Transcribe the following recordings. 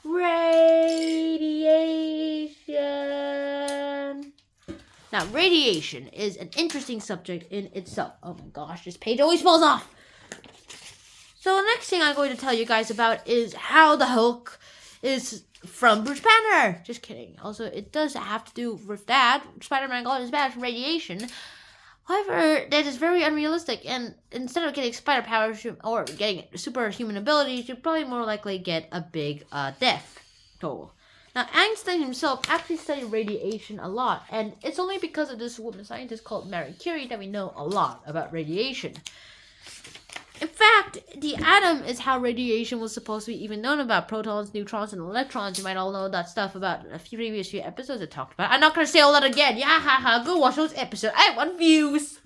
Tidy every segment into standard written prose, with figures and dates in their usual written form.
Radiation. Now, radiation is an interesting subject in itself. Oh my gosh, this page always falls off. So the next thing I'm going to tell you guys about is how the Hulk is from Bruce Banner. Just kidding. Also, it does have to do with that. Spider-Man got his badge from radiation. However, that is very unrealistic, and instead of getting spider powers or getting superhuman abilities, you'd probably more likely get a big death toll. Now, Einstein himself actually studied radiation a lot, and it's only because of this woman scientist called Marie Curie that we know a lot about radiation. In fact, the atom is how radiation was supposed to be even known about. Protons, neutrons, and electrons. You might all know that stuff about a previous few episodes I talked about. I'm not going to say all that again. Yeah, haha, go watch those episodes. I want views.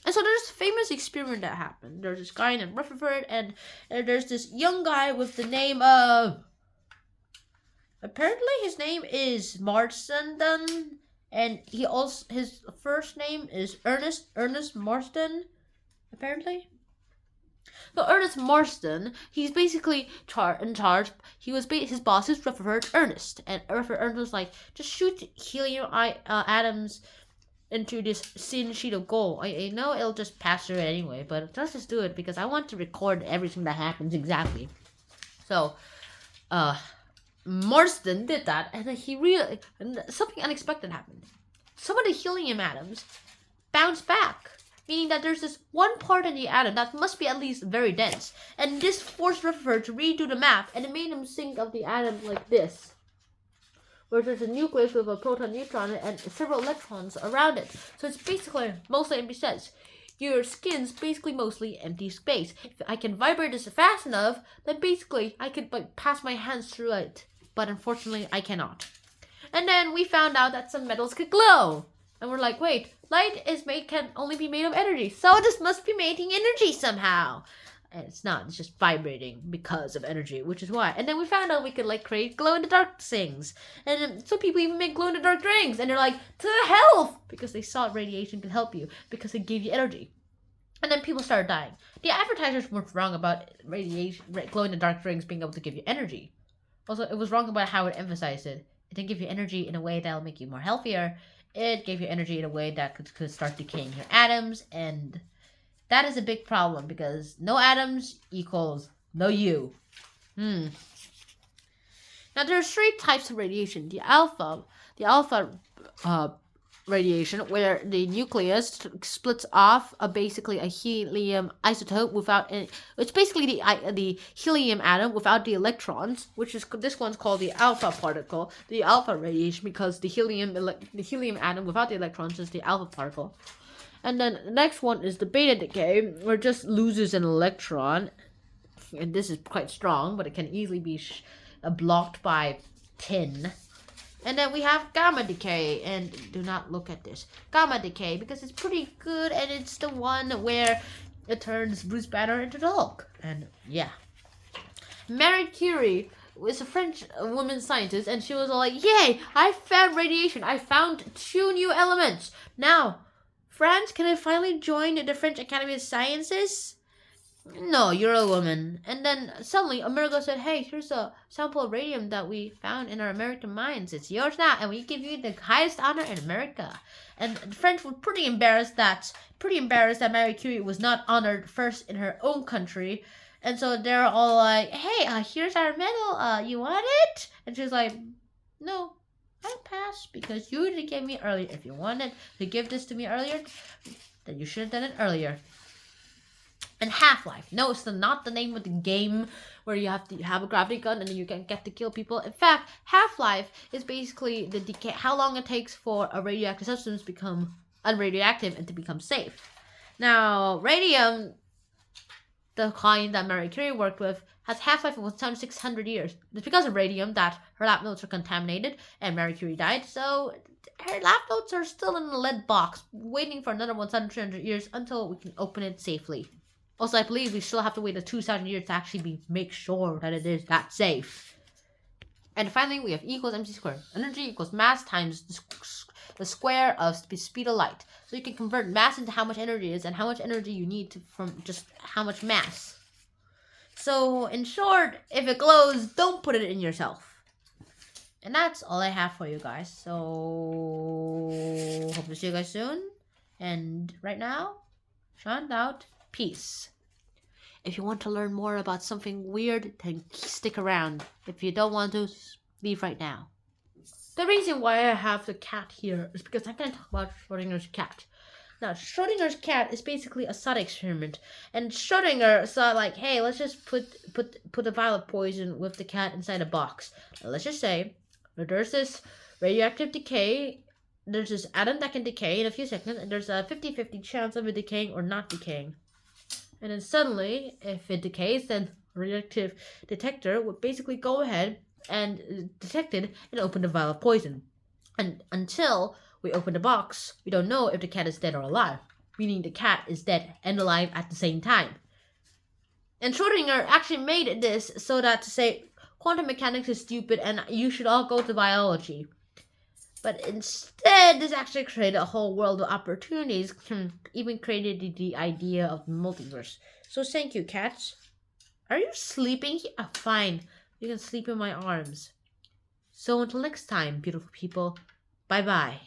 And so there's a famous experiment that happened. There's this guy named Rutherford, and there's this young guy with the name of... Apparently his name is Marsden, and his first name is Ernest Marsden, apparently. So Ernest Marsden, he's basically in charge. He was his boss is Rutherford Ernest, and Rutherford Ernest was like, just shoot helium atoms into this thin sheet of gold. I know it'll just pass through it anyway, but let's just do it because I want to record everything that happens exactly. So, Marsden did that, and then something unexpected happened. Some of the helium atoms bounced back, meaning that there's this one part in the atom that must be at least very dense, and this forced Rutherford to redo the math, and it made him think of the atom like this, where there's a nucleus with a proton, neutron, and several electrons around it. So it's basically mostly empty space. Your skin's basically mostly empty space. If I can vibrate this fast enough, then basically I could pass my hands through it. But unfortunately, I cannot. And then we found out that some metals could glow. And we're like, wait, light can only be made of energy. So this must be making energy somehow. And it's not, it's just vibrating because of energy, which is why. And then we found out we could create glow-in-the-dark things. And then some people even make glow-in-the-dark drinks. And they're like, to health! Because they saw radiation could help you. Because it gave you energy. And then people started dying. The advertisers weren't wrong about glow-in-the-dark drinks being able to give you energy. Also, it was wrong about how it emphasized it. It didn't give you energy in a way that'll make you more healthier. It gave you energy in a way that could start decaying your atoms, and that is a big problem because no atoms equals no you. Now there are 3 types of radiation. The alpha radiation, where the nucleus splits off basically a helium isotope without any, it's basically the helium atom without the electrons, which is this one's called the alpha particle, the alpha radiation, because the helium atom without the electrons is the alpha particle. And then the next one is the beta decay, where it just loses an electron, and this is quite strong, but it can easily be blocked by tin. And then we have gamma decay, and do not look at this. Gamma decay, because it's pretty good, and it's the one where it turns Bruce Banner into the Hulk. And yeah. Marie Curie was a French woman scientist, and she was all like, yay, I found radiation. I found 2 new elements. Now, France, can I finally join the French Academy of Sciences? No, you're a woman. And then suddenly America said, hey, here's a sample of radium that we found in our American mines. It's yours now, and we give you the highest honor in America. And the French were pretty embarrassed that Marie Curie was not honored first in her own country. And so they're all like, hey, here's our medal. You want it? And she's like, no, I'll pass because you didn't give me earlier. If you wanted to give this to me earlier, then you should have done it earlier. And Half-Life. No, it's not the name of the game where you have to have a gravity gun and then you can get to kill people. In fact, Half-Life is basically the decay, how long it takes for a radioactive substance to become unradioactive and to become safe. Now, radium, the kind that Marie Curie worked with, has half-life of 600 years. It's because of radium that her lab notes are contaminated and Marie Curie died, so her lab notes are still in a lead box, waiting for another 100 years until we can open it safely. Also, I believe we still have to wait 2,000 years to actually make sure that it is that safe. And finally, we have E equals mc squared. Energy equals mass times the square of the speed of light. So you can convert mass into how much energy is and how much energy you need from just how much mass. So, in short, if it glows, don't put it in yourself. And that's all I have for you guys. So hope to see you guys soon. And right now, Sean out. Peace. If you want to learn more about something weird, then stick around. If you don't want to, leave right now. The reason why I have the cat here is because I'm going to talk about Schrodinger's cat. Now, Schrodinger's cat is basically a thought experiment, and Schrodinger thought like, hey, let's just put a vial of poison with the cat inside a box. Now, let's just say that there's this radioactive decay. There's this atom that can decay in a few seconds, and there's a 50-50 chance of it decaying or not decaying. And then suddenly, if it decays, then a radioactive detector would basically go ahead and detect it and open the vial of poison. And until we open the box, we don't know if the cat is dead or alive, meaning the cat is dead and alive at the same time. And Schrodinger actually made this so that to say quantum mechanics is stupid and you should all go to biology. But instead, this actually created a whole world of opportunities, even created the idea of the multiverse. So thank you, cats. Are you sleeping? Oh, fine. You can sleep in my arms. So until next time, beautiful people, bye-bye.